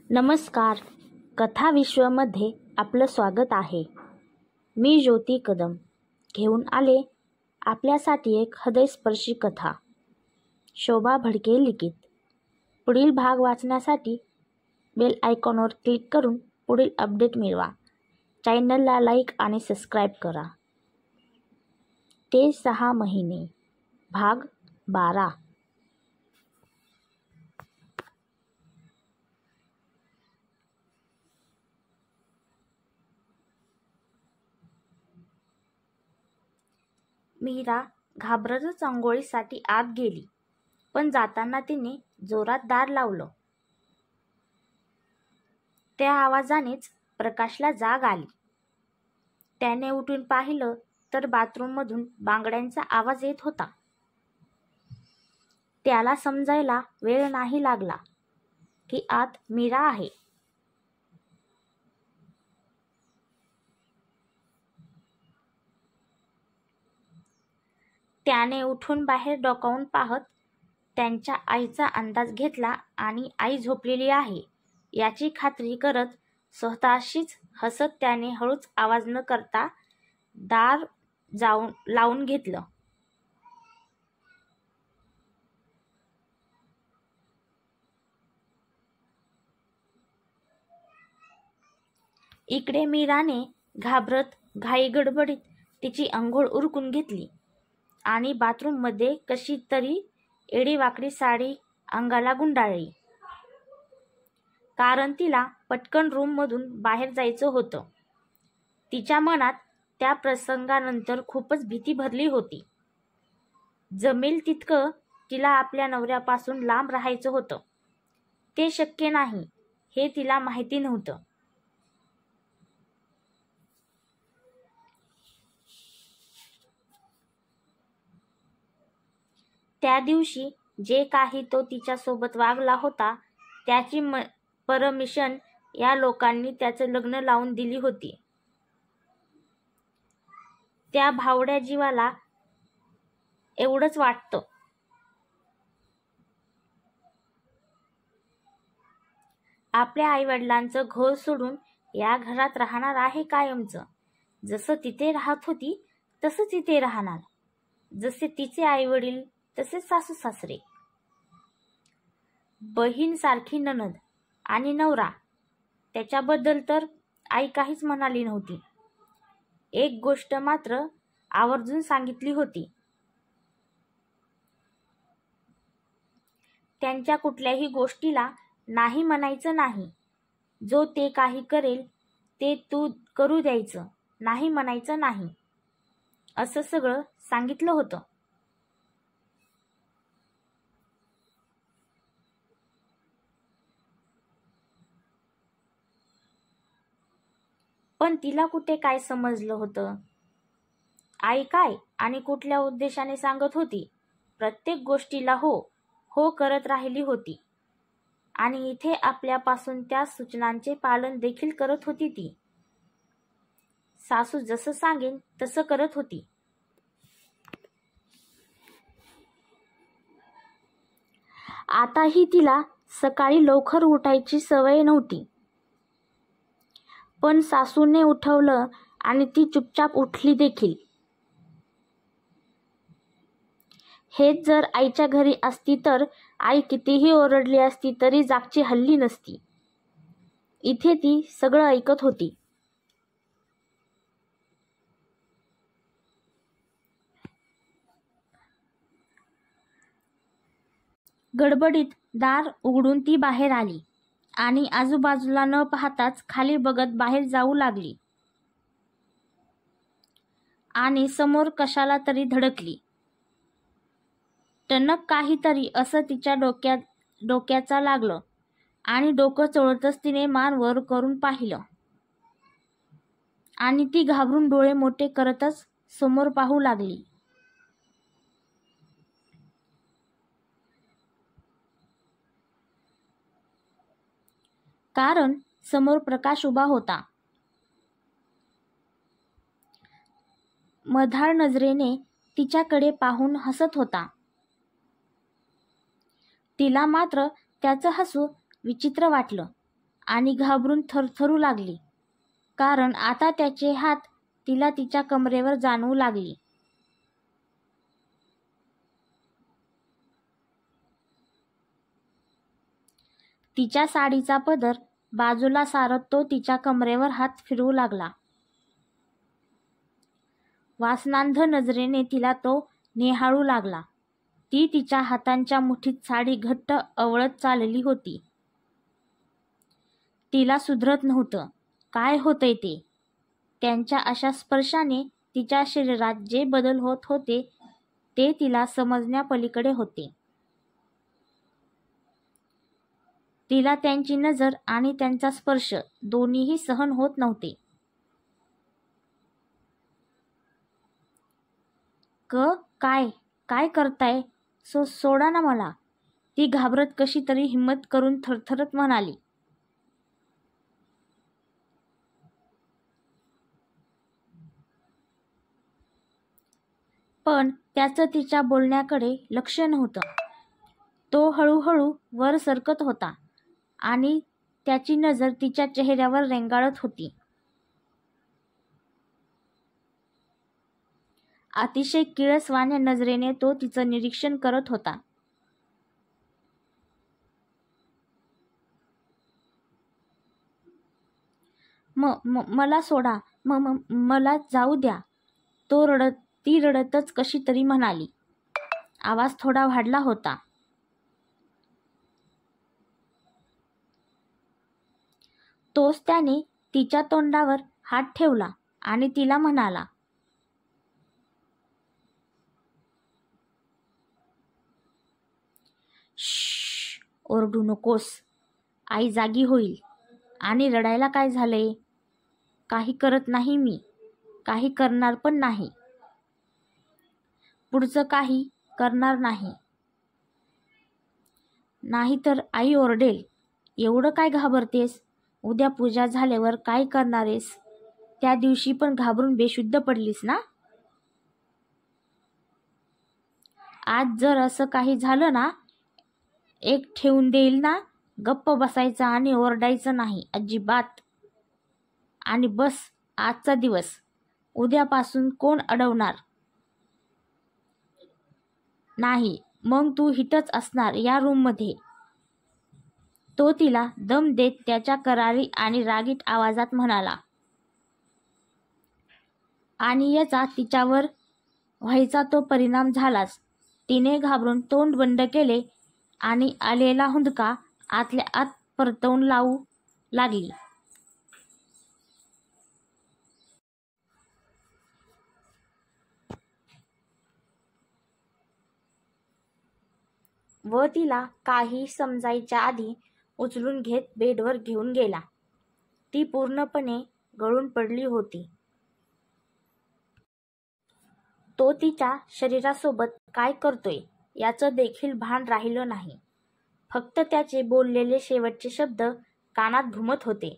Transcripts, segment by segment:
नमस्कार. कथा विश्वमध्ये आपलं स्वागत आहे. मी ज्योती कदम घेऊन आले आपल्यासाठी एक हृदयस्पर्शी कथा. शोभा भडके लिखित. पुढील भाग वाचण्यासाठी बेल आयकॉनवर क्लिक करून पुढील अपडेट मिळवा. चॅनलला लाईक आणि सबस्क्राईब करा. ते 6 महिने भाग 12. मीरा घाबरतच अंघोळीसाठी आत गेली, पण जाताना तिने जोरात दार लावलं. त्या आवाजानेच प्रकाशला जाग आली. त्याने उठून पाहिलं तर बाथरूममधून बांगड्यांचा आवाज येत होता. त्याला समजायला वेळ नाही लागला की आत मीरा आहे. त्याने उठून बाहेर डोकावून पाहत त्यांच्या आईचा अंदाज घेतला आणि आई झोपलेली आहे याची खात्री करत स्वतःशीच हसत त्याने हळूच आवाज न करता दार लावून घेतलं. इकडे मीराने घाबरत घाई गडबडीत तिची अंघोळ उरकून घेतली आणि बाथरूममध्ये कशी तरी एडीवाकडी साडी अंगाला गुंडाळली, कारण तिला पटकन रूममधून बाहेर जायचं होतं. तिच्या मनात त्या प्रसंगानंतर खूपच भीती भरली होती. जमेल तितकं तिला आपल्या नवऱ्यापासून लांब राहायचं होतं. ते शक्य नाही हे तिला माहिती नव्हतं. त्या दिवशी जे काही तो तिच्यासोबत वागला होता त्याची परमिशन या लोकांनी त्याचं लग्न लावून दिली होती. त्या भावड्या जीवाला एवढंच वाटतं. आपल्या आईवडिलांचं घर सोडून या घरात राहणार आहे कायमचं. जसं तिथे राहत होती तसंच तिथे राहणार. जसे तिचे आईवडील तसे सासू सासरे, बहीण सारखी नणंद आणि नवरा. त्याच्याबद्दल तर आई काहीच म्हणाली नव्हती. एक गोष्ट मात्र आवर्जून सांगितली होती. त्यांच्या कुठल्याही गोष्टीला नाही म्हणायचं नाही. जो ते काही करेल ते तू करू द्यायचं, नाही म्हणायचं नाही, असं सगळं सांगितलं होतं. पण तिला कुठे काय समजलं होतं. आई काय आणि कुठल्या उद्देशाने सांगत होती. प्रत्येक गोष्टीला हो हो करत राहिली होती आणि इथे आपल्यापासून त्या सूचनांचे पालन देखील करत होती. ती सासू जसं सांगेन तसं करत होती. आताही तिला सकाळी लवकर उठायची सवय नव्हती, पण सासूने उठवलं आणि ती चुपचाप उठली देखील. हेच जर आईच्या घरी असती तर आई कितीही ओरडली असती तरी जागची हलली नसती. इथे ती सगळं ऐकत होती. गडबडीत दार उघडून ती बाहेर आली आणि आजूबाजूला न पाहताच खाली बघत बाहेर जाऊ लागली आणि समोर कशाला तरी धडकली. टणक काहीतरी असं तिच्या डोक्याचा लागलं आणि डोकं चोळतच तिने मान वर करून पाहिलं आणि ती घाबरून डोळे मोठे करतच समोर पाहू लागली. कारण समोर प्रकाश उभा होता. मधाळ नजरेने तिच्याकडे पाहून हसत होता. तिला मात्र त्याचं हसू विचित्र वाटलं आणि घाबरून थरथरू लागली, कारण आता त्याचे हात तिला तिच्या कमरेवर जाणवू लागली. तिच्या साडीचा पदर बाजूला सारत तो तिच्या कमरेवर हात फिरवू लागला. वासनांध नजरेने तिला तो निहाळू लागला. ती तिच्या हातांच्या मुठीत साडी घट्ट आवळत चालली होती. तिला सुधरत नव्हतं काय होतंय ते. त्यांच्या अशा स्पर्शाने तिच्या शरीरात जे बदल होत होते ते तिला समजण्यापलीकडे होते. तिला त्यांची नजर आणि त्यांचा स्पर्श दोन्हीही सहन होत नव्हते. काय काय करताय? सोडा ना मला, ती घाबरत कशी तरी हिम्मत करून थरथरत म्हणाली. पण त्याचं तिच्या बोलण्याकडे लक्ष नव्हतं. तो हळूहळू वर सरकत होता आणि त्याची नजर तिच्या चेहऱ्यावर रेंगाळत होती. अतिशय किळसवाण्या नजरेने तो तिचं निरीक्षण करत होता. मला सोडा, मला जाऊ द्या, ती रडतच कशी तरी म्हणाली. आवाज थोडा वाढला होता. तोच त्याने तिच्या तोंडावर हात ठेवला आणि तिला म्हणाला, श्श्श, ओरडू नकोस, आई जागी होईल. आणि रडायला काय झालंय? काही करत नाही मी, काही करणार पण नाही, पुढचं काही करणार नाही. नाहीतर आई ओरडेल. एवढं काय घाबरतेस? उद्या पूजा झाल्यावर काय करणारेस? त्या दिवशी पण घाबरून बेशुद्ध पडलीस ना? आज जर असं काही झालं ना, एक ठेवून देईल ना, गप्प बसायचं आणि ओरडायचं नाही अजिबात. आणि बस आजचा दिवस, उद्यापासून कोण अडवणार नाही. मग तू हितच असणार या रूममध्ये. तो तिला दम देत त्याच्या करारी आणि रागीट आवाजात म्हणाला. आणि याचा तिच्यावर व्हायचा तो परिणाम झालाच. तिने घाबरून तोंड बंद केले आणि आलेला हुंदका आतल्या आत परतवून लावू लागली. व तिला काही समजायच्या आधी उचलून घेत बेडवर घेऊन गेला. ती पूर्णपणे गळून पडली होती. तो तिच्या शरीरासोबत काय करतोय याचं देखील भान राहिलं नाही. फक्त त्याचे बोललेले शेवटचे शब्द कानात घुमत होते.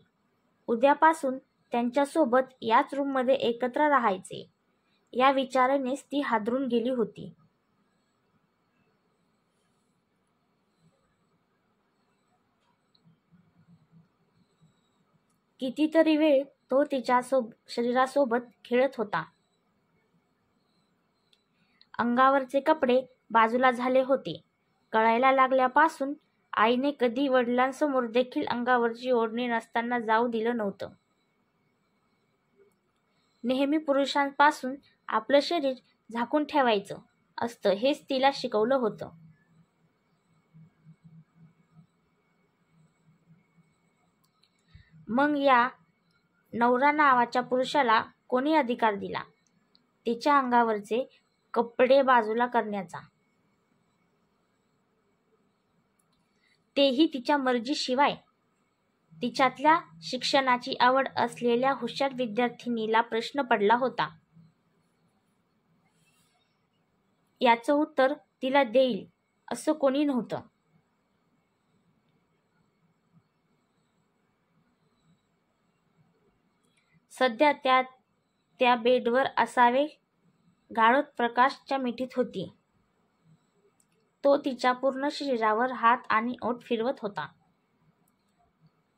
उद्यापासून त्यांच्यासोबत याच रूममध्ये एकत्र राहायचे या विचारानेच ती हादरून गेली होती. कितीतरी वेळ तो तिच्या शरीरासोबत खेळत होता. अंगावरचे कपडे बाजूला झाले होते. कळायला लागल्यापासून आईने कधी वडिलांसमोर देखील अंगावरची ओढणी नसताना जाऊ दिलं नव्हतं. नेहमी पुरुषांपासून आपलं शरीर झाकून ठेवायचं असतं हेच तिला शिकवलं होतं. मग या नवरा नावाच्या पुरुषाला कोणी अधिकार दिला तिच्या अंगावरचे कपडे बाजूला करण्याचा? तेही तिच्या मर्जीशिवाय. तिच्यातल्या शिक्षणाची आवड असलेल्या हुशार विद्यार्थिनीला प्रश्न पडला होता. याचं उत्तर तिला देईल असं कोणी नव्हतं. सध्या त्या बेडवर असावे गाळत प्रकाशच्या मिठीत होती. तो तिच्या पूर्ण शरीरावर हात आणि ओठ फिरवत होता.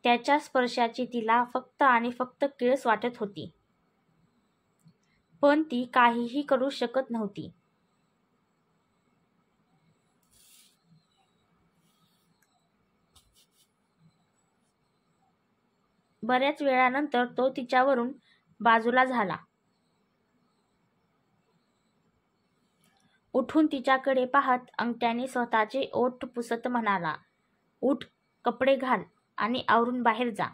त्याच्या स्पर्शाची तिला फक्त आणि फक्त किळस वाटत होती, पण ती काहीही करू शकत नव्हती. बऱ्याच वेळानंतर तो तिच्यावरून बाजूला झाला. उठून तिच्याकडे पाहत अंगठ्याने स्वतःचे ओठ पुसत म्हणाला, "उठ, कपडे घाल आणि आवरून बाहेर जा,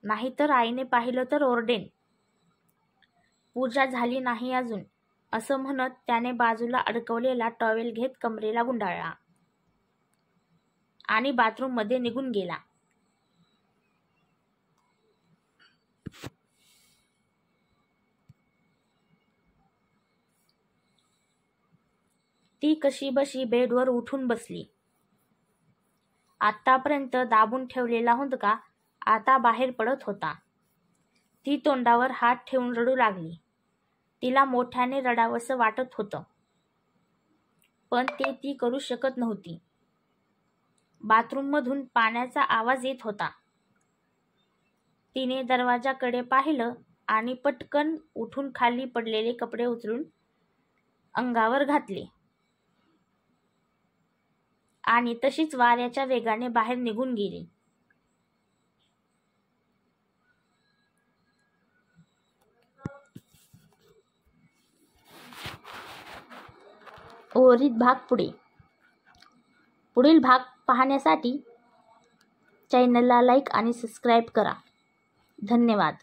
नाहीतर आईने पाहिलं तर ओरडेन. पूजा झाली नाही अजून," असं म्हणत त्याने बाजूला अडकवलेला टॉवेल घेत कमरेला गुंडाळला आणि बाथरूममध्ये निघून गेला. ती कशीबशी बेडवर उठून बसली. आत्तापर्यंत दाबून ठेवलेला हुंदका आता बाहेर पडत होता. ती तोंडावर हात ठेवून रडू लागली. तिला मोठ्याने रडावंसं वाटत होतं, पण ते ती करू शकत नव्हती. बाथरूममधून पाण्याचा आवाज येत होता. तिने दरवाजाकडे पाहिलं आणि पटकन उठून खाली पडलेले कपडे उचलून अंगावर घातले आणि तशीच वाऱ्याच्या वेगाने बाहेर निघून गेली. उर्वरित भाग पुढील भाग पाहण्यासाठी चॅनलला लाईक आणि सबस्क्राईब करा. धन्यवाद.